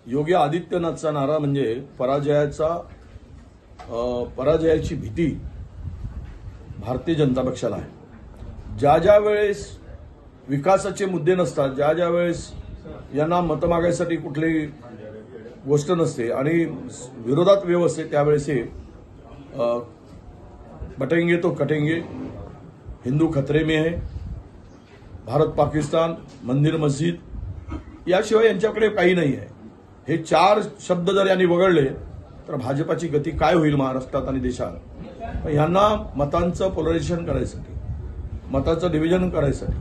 योगी आदित्यनाथचा नारा म्हणजे पराजयाची भीती भारतीय जनता पक्षाला आहे। ज्या ज्या वेळेस विकासाचे मुद्दे नसतात, ज्या ज्या वेळेस यांना मत मागायसाठी कुठलीही गोष्ट नसते आणि विरोधात वेव असते, त्यावेळेस हे बटेंगे तो कटेंगे, हिंदू खतरे में है, भारत पाकिस्तान, मंदिर मस्जिद याशिवाय यांच्याकडे काही नाही आहे। हे चार शब्द जर यांनी वगळले तर भाजपाची गती काय होईल महाराष्ट्रात आणि देशात। यांना मतांचं पोलरायझेशन करायसाठी, मताचं डिव्हिजन करायसाठी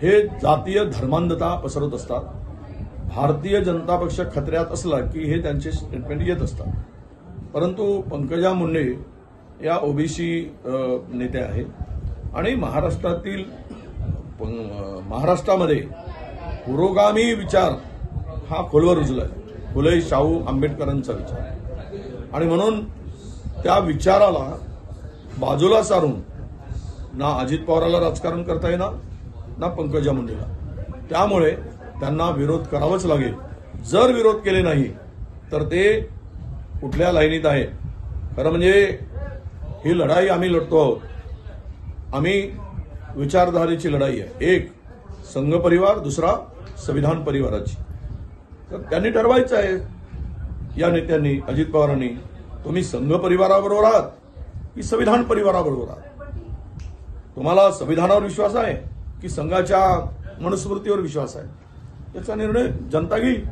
हे जातीय धर्मांधता पसरवत असतात। भारतीय जनता पक्ष खतऱ्यात असला की हे त्यांचे स्टेटमेंट येत असतात। परंतु पंकजा मुंडे या ओबीसी नेत्या आहेत आणि महाराष्ट्रामध्ये पुरोगामी विचार हा खोलवर रुजलाय, फुले शाहू आंबेडकरांचा विचार, आणि म्हणून त्या विचाराला बाजूला सारून ना अजित पवाराला राजकारण करता येणार ना पंकजा मुंडेला। त्यामुळे त्यांना विरोध करावाच लागेल। जर विरोध केले नाही तर ते कुठल्या लाईनीत आहे? खरं म्हणजे ही लढाई आम्ही लढतो आहोत, आम्ही विचारधारेची लढाई आहे। एक संघ परिवार, दुसरा संविधान परिवाराची। तर त्यांनी ठरवायचं आहे, या नेत्यांनी, अजित पवारांनी, तुम्ही संघ परिवाराबरोबर आहात की संविधान परिवाराबरोबर आहात? तुम्हाला संविधानावर विश्वास आहे की संघाच्या मनुस्मृतीवर विश्वास आहे? याचा निर्णय जनता घेईल।